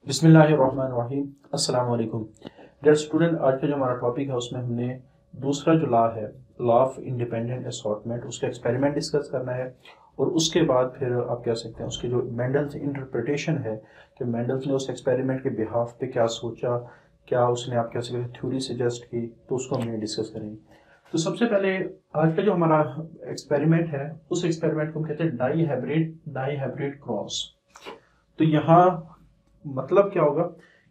बिस्मिल्लाहिर्रहमानिर्रहीम। अस्सलाम वालेकुम डियर स्टूडेंट। आज का जो हमारा टॉपिक है उसमें हमने दूसरा जो लॉ है, लॉ ऑफ इंडिपेंडेंट असॉर्टमेंट, उसका एक्सपेरिमेंट डिस्कस करना है और उसके बाद फिर आप कह सकते हैं उसकी जो मेंडल्स इंटरप्रिटेशन है कि मेंडल्स ने उस एक्सपेरिमेंट के बिहाफ पे क्या सोचा, क्या उसने आप कह सकते हैं थ्योरी सजेस्ट की, तो उसको हमने डिस्कस करेंगे। तो सबसे पहले आज का जो हमारा एक्सपेरिमेंट है उस एक्सपेरिमेंट को हम कहते हैं डाई हाइब्रिड क्रॉस। तो यहाँ मतलब क्या होगा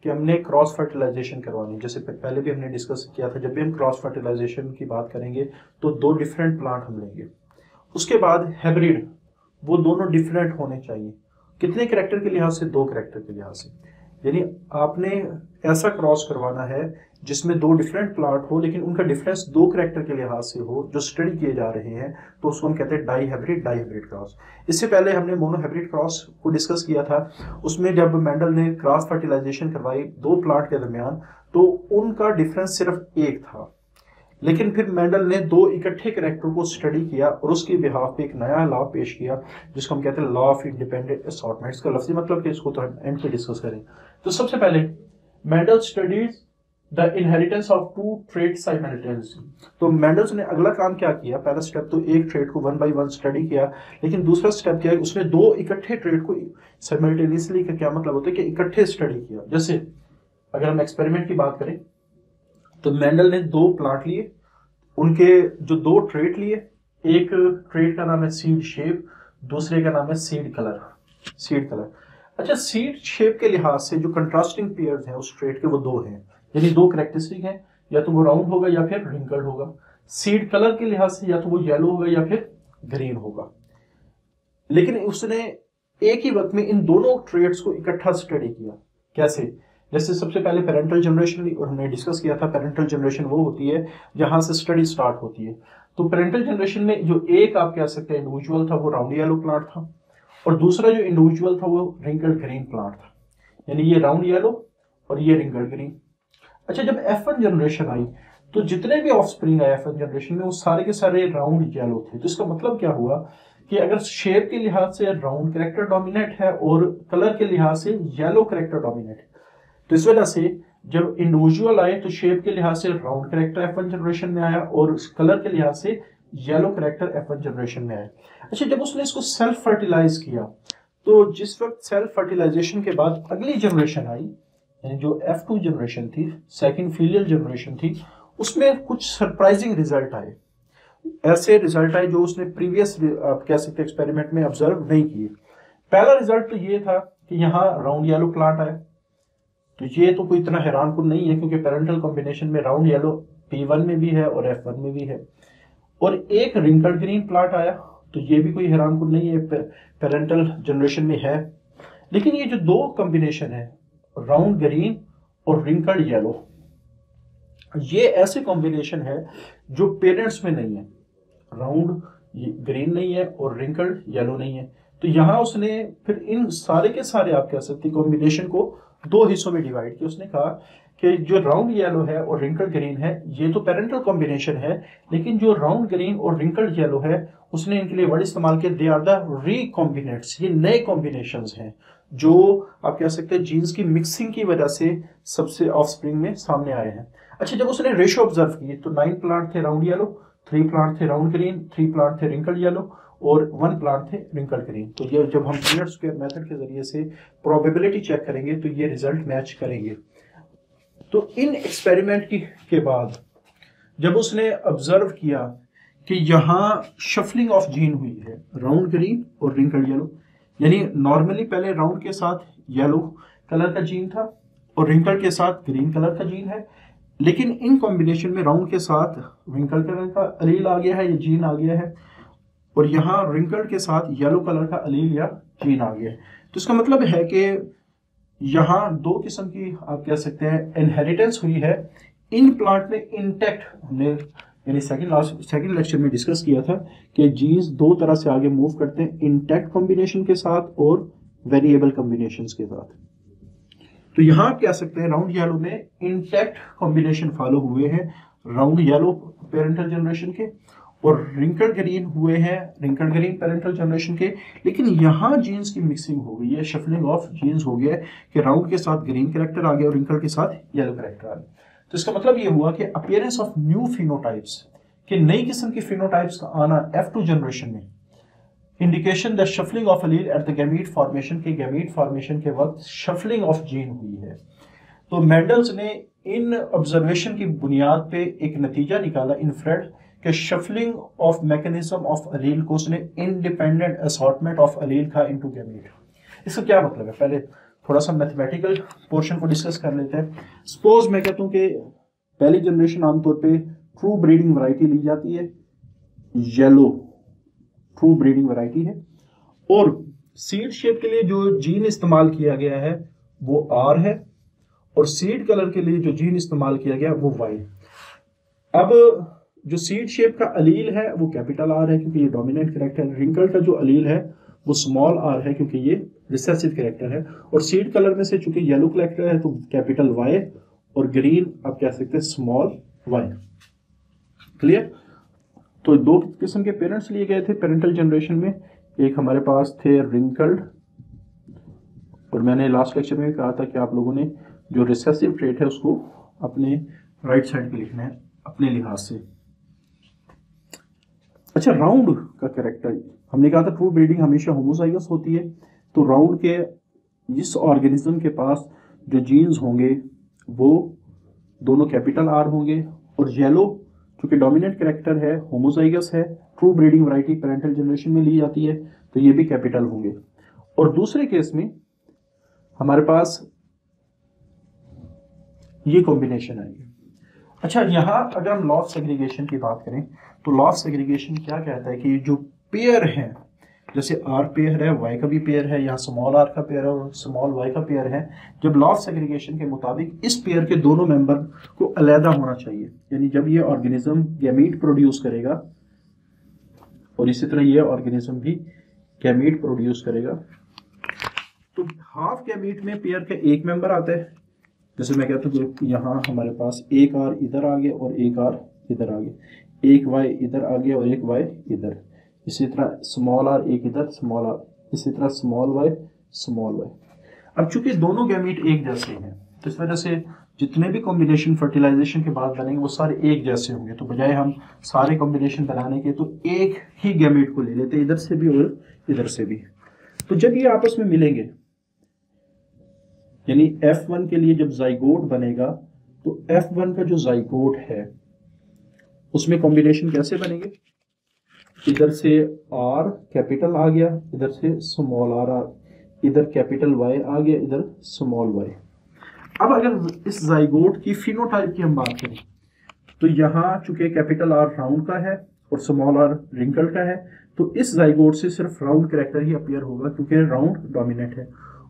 कि हमने क्रॉस फर्टिलाइजेशन करवानी है। जैसे पहले भी हमने डिस्कस किया था, जब भी हम क्रॉस फर्टिलाइजेशन की बात करेंगे तो दो डिफरेंट प्लांट हम लेंगे। उसके बाद हाइब्रिड, वो दोनों डिफरेंट होने चाहिए। कितने कैरेक्टर के लिहाज से? दो कैरेक्टर के लिहाज से। यानी आपने ऐसा क्रॉस करवाना है जिसमें दो डिफरेंट प्लांट हो लेकिन उनका डिफरेंस दो कैरेक्टर के लिहाज से हो जो स्टडी किए जा रहे हैं, तो उसको हम कहते हैं डाई हाइब्रिड क्रॉस। इससे पहले हमने मोनो हाइब्रिड क्रॉस को डिस्कस किया था। उसमें जब मेंडल ने क्रॉस फर्टिलाइजेशन करवाई दो प्लांट के दरमियान तो उनका डिफरेंस सिर्फ एक था, लेकिन फिर मेंडल ने दो इकट्ठे कैरेक्टर को स्टडी किया और उसके बिहाफ पे एक नया लॉ पेश किया जिसको हम कहते हैं लॉ ऑफ इंडिपेंडेंट असॉर्टमेंट। इसका लफ्जी मतलब कि इसको तो हम एंड पे डिस्कस करें। तो सबसे पहले Mendel studies the inheritance of two trait simultaneously. तो मेंडल्स ने अगला काम क्या किया? पहला स्टेप तो एक ट्रेट को वन बाय वन स्टडी किया, लेकिन दूसरा स्टेप क्या है, उसने दो इकट्ठे ट्रेट को साइमल्टेनियसली का क्या मतलब होता है कि इकट्ठे स्टडी किया। जैसे अगर हम एक्सपेरिमेंट की बात करें तो मेंडल ने दो प्लांट लिए, उनके जो दो ट्रेट लिए, एक ट्रेट का नाम है सीड शेप, दूसरे का नाम है सीड कलर। अच्छा, सीड शेप के लिहाज से जो कंट्रास्टिंग पेयर्स हैं उस ट्रेट के वो दो हैं, यानी दो कैरेक्टरिस्टिक हैं, या तो वो राउंड होगा या फिर रिंकल्ड होगा। सीड कलर के लिहाज से या तो वो येलो होगा या फिर ग्रीन होगा। लेकिन उसने एक ही वक्त में इन दोनों ट्रेट्स को इकट्ठा स्टडी किया। कैसे? जैसे सबसे पहले पेरेंटल जनरेशन ली और हमने डिस्कस किया था पेरेंटल जनरेशन वो होती है जहां से स्टडी स्टार्ट होती है। तो पेरेंटल जनरेशन में जो एक आप कह सकते हैं इंडिविजुअल था वो राउंड येलो प्लांट था और दूसरा जो इंडिविजुअल था वो रिंकल्ड ग्रीन प्लांट था, यानी ये राउंड येलो और ये रिंकल्ड ग्रीन। अच्छा, जब F1 जनरेशन आई तो जितने भी ऑफस्प्रिंग आए F1 जनरेशन में वो सारे के सारे राउंड येलो थे। तो इसका मतलब क्या हुआ कि अगर शेप के लिहाज से राउंड कैरेक्टर डोमिनेट है और कलर के लिहाज से येलो कैरेक्टर डोमिनेट है, तो इस वजह से जब इंडिविजुअल आए तो शेप के लिहाज से राउंड कैरेक्टर F1 जनरेशन में आया और कलर के लिहाज से येलो कैरेक्टर F1 जनरेशन में आया। अच्छा, जब उसने इसको सेल्फ फर्टिलाइज किया तो जिस वक्त सेल्फ फर्टिलाइजेशन के बाद अगली जनरेशन आई, यानी जो F2 जनरेशन थी, सेकंड फीलियल जनरेशन थी, उसमें कुछ सरप्राइजिंग रिजल्ट आए। ऐसे रिजल्ट आए जो उसने प्रीवियस आप कह सकते एक्सपेरिमेंट में ऑब्जर्व नहीं किए। पहला रिजल्ट तो ये था कि यहाँ राउंड येलो प्लांट आया। तो ये तो कोई इतना हैरानकुन नहीं है क्योंकि पेरेंटल कॉम्बिनेशन में राउंड येलो P1 में भी है और F1 में भी है। और एक रिंकल्ड ग्रीन प्लांट आया, तो ये भी कोई हैरानकुन नहीं है, पेरेंटल जनरेशन में है। लेकिन ये जो दो कॉम्बिनेशन है राउंड ग्रीन और रिंकल्ड येलो, ये ऐसे कॉम्बिनेशन है जो पेरेंट्स में नहीं है। राउंड ग्रीन नहीं है और रिंकल्ड येलो नहीं है। तो यहां उसने फिर इन सारे के सारे आप कह सकते कॉम्बिनेशन को दो हिस्सों में डिवाइड किया। उसने कहा कि जो राउंड येलो है और रिंकल्ड ग्रीन है ये तो पेरेंटल कॉम्बिनेशन है, लेकिन जो राउंड ग्रीन और रिंकल्ड येलो है उसने इनके लिए वर्ड इस्तेमाल किया, दे आर द रीकॉम्बिनेट्स। ये नए कॉम्बिनेशंस हैं जो आप कह सकते हैं जीन्स की मिक्सिंग की वजह से सबसे ऑफस्प्रिंग में सामने आए हैं। अच्छा, जब उसने रेशो ऑब्जर्व किए तो 9 प्लांट थे राउंड येलो, 3 प्लांट थे राउंड ग्रीन, 3 प्लांट थे रिंकल्ड येलो और 1 प्लांट थे रिंकल्ड ग्रीन। तो ये जब हम पीनट स्क्वायर मेथड के जरिए से प्रोबेबिलिटी चेक करेंगे तो ये रिजल्ट मैच करेंगे। तो इन एक्सपेरिमेंट के बाद जब उसने ऑब्जर्व किया कि यहाँ शफलिंग ऑफ जीन हुई है राउंड ग्रीन और रिंकल्ड येलो, यानी नॉर्मली पहले राउंड के साथ येलो कलर का जीन था और रिंकल्ड के साथ ग्रीन कलर का जीन है, लेकिन इन कॉम्बिनेशन में राउंड के साथ रिंकल्ड कलर का अलील आ गया है, ये जीन आ गया है, और यहाँ रिंकल्ड के साथ येलो कलर का अलील या जीन आ गया है। तो इसका मतलब है कि यहाँ दो किस्म की आप कह सकते हैं इनहेरिटेंस हुई है। इन प्लांट में इंटैक्ट, हमने यानी सेकंड लेक्चर में डिस्कस किया था कि जीन्स दो तरह से आगे मूव करते हैं, इंटैक्ट कॉम्बिनेशन के साथ और वेरिएबल कॉम्बिनेशन के साथ। तो यहाँ आप कह सकते हैं राउंड येलो में इंटैक्ट कॉम्बिनेशन फॉलो हुए हैं राउंड येलो पेरेंटल जनरेशन के, और रिंकल ग्रीन हुए हैं, रिंकल ग्रीन पेरेंटल जनरेशन के, लेकिन यहाँ जीन्स की मिक्सिंग हो गई है, शफलिंग ऑफ जीन्स हो गया है कि राउंड के साथ ग्रीन कैरेक्टर आ गया और रिंकल के साथ येलो कैरेक्टर आ गया। तो इसका मतलब ये हुआ कि अपीयरेंस ऑफ न्यू फिनोटाइप्स, कि नई किस्म की फिनोटाइप्स का आना F2 जनरेशन में, indication the shuffling of allele at the gamete formation, के गैमीट फॉर्मेशन के वक्त शफलिंग ऑफ जीन हुई है। तो मेंडल्स ने इन ऑब्जर्वेशन की बुनियाद पे एक नतीजा निकाला इनफ्रेड कि शफलिंग ऑफ मैकेनिज्म ऑफ अलील को उसने इंडिपेंडेंट असॉर्टमेंट ऑफ अलील का इनटू गैमीट। इसका क्या मतलब है, पहले थोड़ा सा मैथमेटिकल पोर्शन को डिस्कस कर लेते हैं। सपोज मैं कहता हूँ कि पहली जनरेशन आमतौर पे ट्रू ब्रीडिंग वैरायटी ली जाती है, येलो ट्रू ब्रीडिंग वैरायटी है, और सीड शेप के लिए जो जीन इस्तेमाल किया गया है वो R है, और सीड कलर के लिए जो जीन इस्तेमाल किया गया वो Y। अब जो सीड शेप का अलील है वो कैपिटल R है क्योंकि ये डोमिनेंट कैरेक्टर है, रिंकल का जो अलील है वो स्मॉल r है क्योंकि ये रिसेसिव कैरेक्टर है, और सीड कलर में से चूंकि येलो कैरेक्टर है तो कैपिटल Y, और ग्रीन आप कह सकते हैं स्मॉल y। क्लियर? तो दो किस्म के पेरेंट्स लिए गए थे पेरेंटल जनरेशन में, एक हमारे पास थे रिंकल्ड, और मैंने लास्ट लेक्चर में कहा था कि आप लोगों ने जो रिसेसिव ट्रेट है उसको अपने राइट साइड पे लिखना है अपने लिहाज से। अच्छा, राउंड का कैरेक्टर, हमने कहा था ट्रू ब्रीडिंग हमेशा होमोजाइगस होती है, तो राउंड के इस ऑर्गेनिज्म के पास जो जीन्स होंगे वो दोनों कैपिटल R होंगे, और येलो चूंकि डोमिनेंट कैरेक्टर है, होमोजाइगस है, true breeding variety parental generation में ली जाती है, तो ये भी कैपिटल होंगे। और दूसरे केस में हमारे पास ये कॉम्बिनेशन आएगी। अच्छा, यहाँ अगर हम लॉ ऑफ सेग्रीगेशन की बात करें तो लॉ ऑफ सेग्रीगेशन क्या कहता है कि जो पेयर हैं, जैसे R पेयर है, Y का भी पेयर है, यहाँ स्मॉल r का पेयर है और स्मॉल y का पेयर है, जब लॉ ऑफ सेग्रीगेशन के मुताबिक इस पेयर के दोनों मेंबर को अलहदा होना चाहिए, यानी जब ये ऑर्गेनिज्म गैमीट प्रोड्यूस करेगा और इसी तरह ये ऑर्गेनिज्म भी गैमीट प्रोड्यूस करेगा, तो हाफ गैमीट में पेयर का एक मेंबर आता है, जैसे मैं कहता हूँ कि यहाँ हमारे पास एक R इधर आ गया और एक R इधर आ गया, एक Y इधर आ गया और एक Y इधर, इसी तरह स्मॉल r एक इधर स्मॉल r, इसी तरह स्मॉल y स्मॉल y। अब चूंकि दोनों गैमीट एक जैसे हैं तो इस वजह से जितने भी कॉम्बिनेशन फर्टिलाइजेशन के बाद बनेंगे वो सारे एक जैसे होंगे, तो बजाय हम सारे कॉम्बिनेशन बनाने के तो एक ही गैमीट को ले लेते हैं, इधर से भी और इधर से भी। तो जब ये आपस में मिलेंगे, यानी F1 के लिए जब जाइगोट बनेगा तो F1 का जो जाइगोट है उसमें कॉम्बिनेशन कैसे बनेंगे, इधर से R कैपिटल आ गया, इधर से स्मॉल r, इधर कैपिटल Y आ गया, इधर स्मॉल y। अब अगर इस जाइगोट की फिनोटाइप की हम बात करें तो यहाँ चूंकि कैपिटल R राउंड का है और स्मॉल r रिंकल का है, तो इस जाइगोट से सिर्फ राउंड कैरेक्टर ही अपीयर होगा क्योंकि राउंड डोमिनेंट है।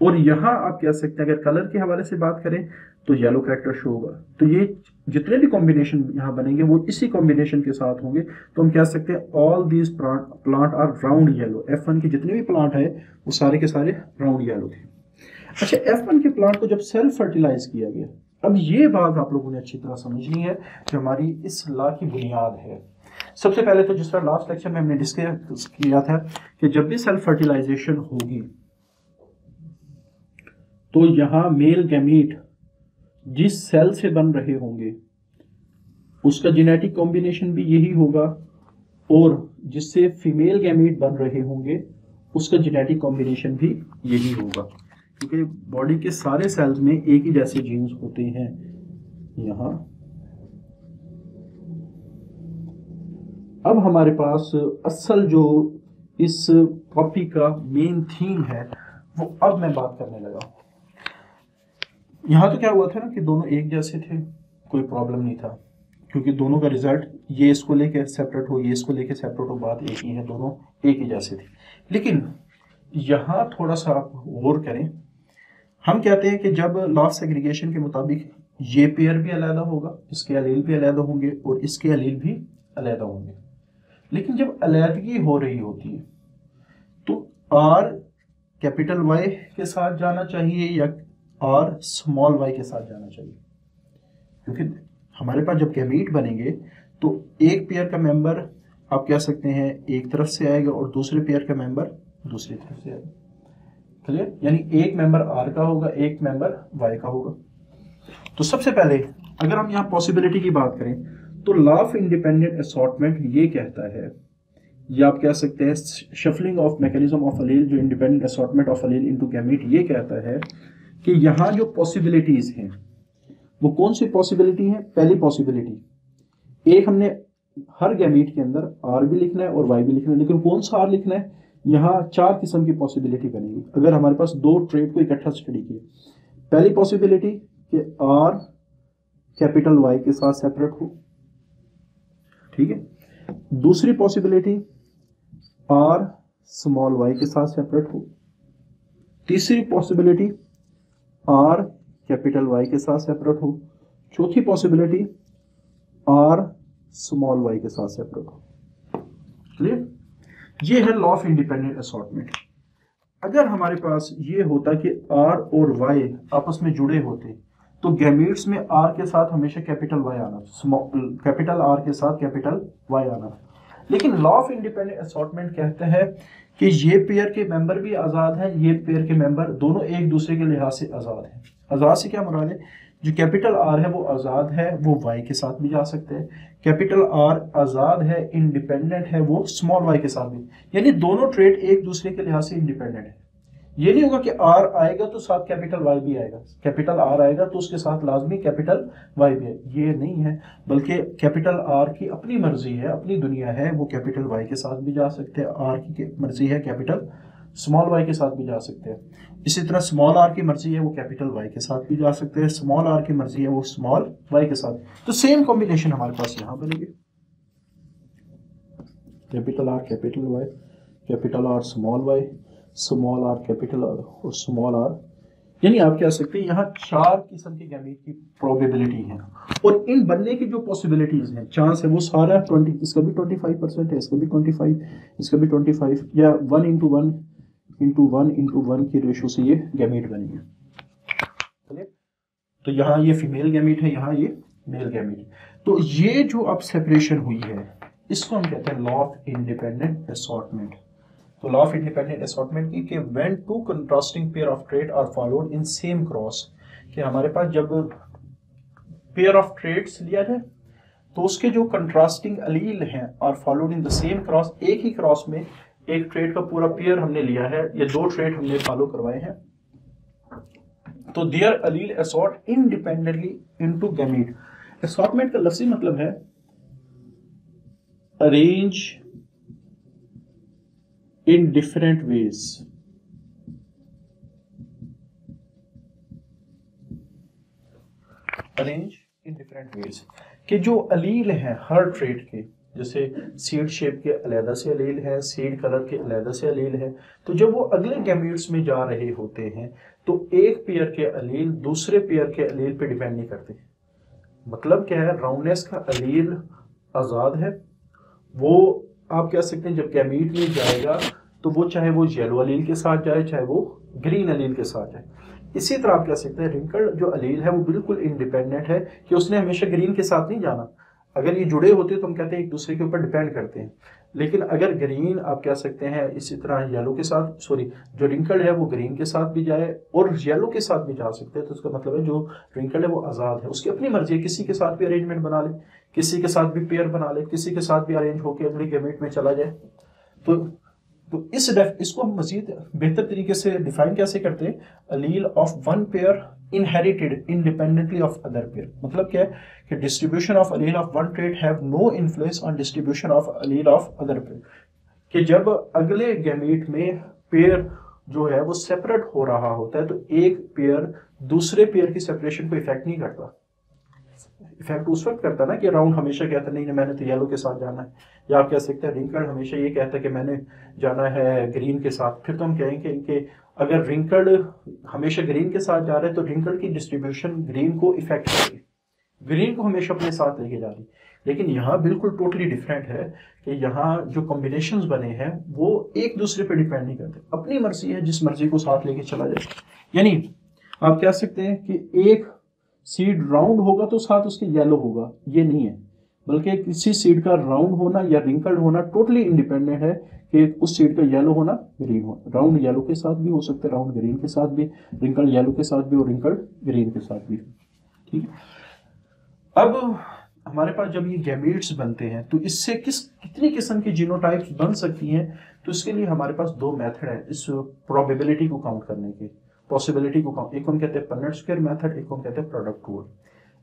और यहाँ आप कह सकते हैं अगर कलर के हवाले से बात करें तो येलो कैरेक्टर शो होगा, तो ये जितने भी कॉम्बिनेशन यहाँ बनेंगे वो इसी कॉम्बिनेशन के साथ होंगे, तो हम कह सकते हैं all these plant are round yellow. F1 के जितने भी प्लांट है वो सारे के सारे राउंड येलो थे। अच्छा, F1 के प्लांट को जब सेल्फ फर्टिलाइज किया गया, अब ये बात आप लोगों ने अच्छी तरह समझनी है जो हमारी इस लॉ की बुनियाद है। सबसे पहले तो जिस तरह लास्ट लेक्चर में हमने डिस्कस किया था कि जब भी सेल्फ फर्टिलाइजेशन होगी तो यहाँ मेल गैमीट जिस सेल से बन रहे होंगे उसका जेनेटिक कॉम्बिनेशन भी यही होगा, और जिससे फीमेल गैमीट बन रहे होंगे उसका जेनेटिक कॉम्बिनेशन भी यही होगा, क्योंकि बॉडी के सारे सेल्स में एक ही जैसे जीन्स होते हैं। यहाँ अब हमारे पास असल जो इस टॉपिक का मेन थीम है वो अब मैं बात करने लगा। यहाँ तो क्या हुआ था ना कि दोनों एक जैसे थे, कोई प्रॉब्लम नहीं था क्योंकि दोनों का रिजल्ट ये इसको लेके सेपरेट हो, ये इसको लेके सेपरेट हो, बात एक ही है, दोनों एक ही जैसे थे। लेकिन यहाँ थोड़ा सा आप गौर करें, हम कहते हैं कि जब लॉ ऑफ सेग्रीगेशन के मुताबिक ये पेयर भी अलग होगा, इसके अलील भी अलग होंगे और इसके अलील भी अलग होंगे, लेकिन जब अलहदगी हो रही होती है तो R कैपिटल Y के साथ जाना चाहिए या R स्मॉल y के साथ जाना चाहिए, क्योंकि हमारे पास जब गैमीट बनेंगे तो एक पेयर का मेंबर आप कह सकते हैं एक तरफ से आएगा और दूसरे पेयर का मेंबर दूसरी तरफ से आएगा। क्लियर? यानी एक मेंबर आर का होगा, एक मेंबर वाई का होगा। तो सबसे पहले अगर हम यहाँ पॉसिबिलिटी की बात करें तो लॉ ऑफ इंडिपेंडेंट असॉर्टमेंट ये कहता है, या आप कह सकते हैं shuffling of mechanism of allele, जो independent assortment of allele into gamete, ये कहता है कि यहाँ जो पॉसिबिलिटीज हैं वो कौन सी पॉसिबिलिटी है? पहली पॉसिबिलिटी, एक हमने हर गैमीट के अंदर आर भी लिखना है और वाई भी लिखना है, लेकिन कौन सा आर लिखना है? यहाँ 4 किस्म की पॉसिबिलिटी बनेगी अगर हमारे पास 2 ट्रेड को इकट्ठा स्टडी किया। पहली पॉसिबिलिटी कि आर कैपिटल वाई के साथ सेपरेट हो, ठीक है। दूसरी पॉसिबिलिटी आर स्मॉल वाई के साथ सेपरेट हो। तीसरी पॉसिबिलिटी आर कैपिटल वाई के साथ सेपरेट हो। चौथी पॉसिबिलिटी आर स्मॉल वाई के साथ सेपरेट हो। क्लियर? ये है लॉ ऑफ इंडिपेंडेंट असॉर्टमेंट। अगर हमारे पास ये होता कि आर और वाई आपस में जुड़े होते तो गैमीट्स में आर के साथ हमेशा कैपिटल वाई आना, कैपिटल आर के साथ कैपिटल वाई आना। लेकिन लॉ ऑफ इंडिपेंडेंट असॉर्टमेंट कहते हैं कि ये पेयर के मेंबर भी आज़ाद हैं, ये पेयर के मेंबर दोनों एक दूसरे के लिहाज से आज़ाद हैं। आज़ाद से क्या मुराद है? जो कैपिटल आर है वो आज़ाद है, वो वाई के साथ भी जा सकते हैं। कैपिटल आर आज़ाद है, इंडिपेंडेंट है, वो स्मॉल वाई के साथ भी, यानी दोनों ट्रेड एक दूसरे के लिहाज से इंडिपेंडेंट है। ये नहीं होगा कि आर आएगा तो साथ कैपिटल वाई भी आएगा, कैपिटल आर आएगा तो उसके साथ लाजमी कैपिटल वाई भी है, ये नहीं है। बल्कि कैपिटल आर की अपनी मर्जी है, अपनी दुनिया है, वो कैपिटल वाई के साथ भी जा सकते हैं। आर की मर्जी है, कैपिटल स्मॉल वाई के साथ भी जा सकते हैं। इसी तरह स्मॉल आर की मर्जी है, वो कैपिटल वाई के साथ भी जा सकते हैं। स्मॉल आर की मर्जी है, वो स्मॉल वाई के साथ। तो सेम कॉम्बिनेशन हमारे पास यहाँ बनेगी, capital R capital Y, capital R small Y, small R capital R और स्मॉल आर। यानी आप कह सकते हैं यहाँ 4 किस्म के गैमीट की प्रोबेबिलिटी है और इन बनने की जो पॉसिबिलिटीज हैं, चांस है, वो सारा 20, इसका भी 25% है, इसका भी 25, इसका भी 25, या 1 into 1 into 1 into 1 की रेशो से ये गैमीट बनेंगे। चलिए, तो यहाँ ये फीमेल गैमीट है, यहाँ ये मेल गैमीट है। तो ये जो अब सेपरेशन हुई है इसको हम कहते हैं लॉ ऑफ इंडिपेंडेंट असॉर्टमेंट। तो लॉ ऑफ इंडिपेंडेंट असॉर्टमेंट की कि when 2 contrasting pair of trait are followed in same cross, कि हमारे पास जब पेयर ऑफ ट्रेड्स लिया जाए तो उसके जो कंट्रास्टिंग अलील हैं are followed in the same cross, एक ही क्रॉस में एक ट्रेड का पूरा पेयर हमने लिया है, ये 2 ट्रेड हमने फॉलो करवाए हैं, तो their allele assort independently into gamete. Assortment का लफ्जी मतलब है arrange in different ways, arrange in different ways, कि जो अलील हैं हर ट्रेड के, जैसे सीड शेप के अलहदा से अलील है, सीड कलर के अलहदा से अलील है, तो जब वो अगले गैमीट्स में जा रहे होते हैं तो एक पेयर के अलील दूसरे पेयर के अलील पे डिपेंड नहीं करते। मतलब क्या है? राउंडनेस का अलील आज़ाद है, वो आप कह सकते हैं जब गैमीट में जाएगा तो वो चाहे वो येलो अलील के साथ जाए, चाहे वो ग्रीन अलील के साथ जाए। इसी तरह आप कह सकते हैं रिंकल जो अलील है वो बिल्कुल इंडिपेंडेंट है कि उसने हमेशा ग्रीन के साथ नहीं जाना। अगर ये जुड़े होते तो हम कहते हैं एक दूसरे के ऊपर डिपेंड करते हैं, लेकिन अगर ग्रीन आप कह सकते हैं इसी तरह येलो के साथ, सॉरी जो रिंकल है वो ग्रीन के साथ भी जाए और येलो के साथ भी जा सकते हैं, तो उसका मतलब है जो रिंकल है वो आज़ाद है, उसकी अपनी मर्जी है, किसी के साथ भी अरेंजमेंट बना ले, किसी के साथ भी पेयर बना ले, किसी के साथ भी अरेंज होकर अगले गैमीट में चला जाए। तो इसको हम मजीद बेहतर तरीके से डिफाइन कैसे करते हैं? Allele of one pair inherited independently of other pair. मतलब क्या है कि distribution of allele of one trait have no influence on distribution of allele of other pair, कि जब अगले गैमीट में पेयर जो है वो सेपरेट हो रहा होता है तो एक पेयर दूसरे पेयर की सेपरेशन को इफेक्ट नहीं करता। इफेक्ट उस वक्त करता ना कि राउंड हमेशा कहता नहीं मैंने तो येलो के साथ जाना है, या आप कह सकते हैं रिंकल हमेशा ये कहता है कि मैंने जाना है ग्रीन के साथ। फिर तो हम कहेंगे कि अगर रिंकल हमेशा ग्रीन के साथ जा रहे हैं तो रिंकल की डिस्ट्रीब्यूशन ग्रीन को इफेक्ट करेगी, ग्रीन को हमेशा अपने साथ लेके जा रही। लेकिन यहाँ बिल्कुल टोटली डिफरेंट है कि यहाँ जो कॉम्बिनेशंस बने हैं वो एक दूसरे पे डिपेंड नहीं करते, अपनी मर्जी है, जिस मर्जी को साथ लेके चला जाए। यानी आप कह सकते हैं कि एक सीड राउंड होगा तो साथ उसके येलो होगा, ये नहीं है। बल्कि किसी सीड का राउंड होना या रिंकल्ड होना टोटली इंडिपेंडेंट है कि उस सीड का येलो होना, ग्रीन होना। राउंड येलो के साथ भी हो सकता है, राउंड ग्रीन के साथ भी, रिंकल्ड येलो के साथ भी और रिंकल्ड ग्रीन के साथ भी। ठीक है। अब हमारे पास जब ये गैमेट्स बनते हैं तो इससे कितनी किस्म की जीनोटाइप्स बन सकती हैं, तो इसके लिए हमारे पास दो मेथड है इस प्रोबेबिलिटी को काउंट करने के, पॉसिबिलिटी को काउंट। एक हम कहते हैं पन्नेट स्क्वायर मेथड, एक हम कहते हैं प्रोडक्ट रूल।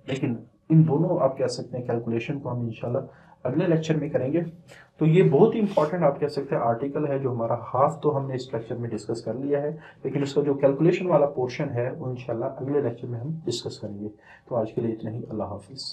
लेकिन इन दोनों आप कह सकते हैं कैलकुलेशन को हम इंशाल्लाह अगले लेक्चर में करेंगे। तो ये बहुत ही इंपॉर्टेंट आप कह सकते हैं आर्टिकल है, जो हमारा हाफ तो हमने इस लेक्चर में डिस्कस कर लिया है, लेकिन उसका जो कैलकुलेशन वाला पोर्शन है वो इंशाल्लाह अगले लेक्चर में हम डिस्कस करेंगे। तो आज के लिए इतना ही। अल्लाह हाफिज़।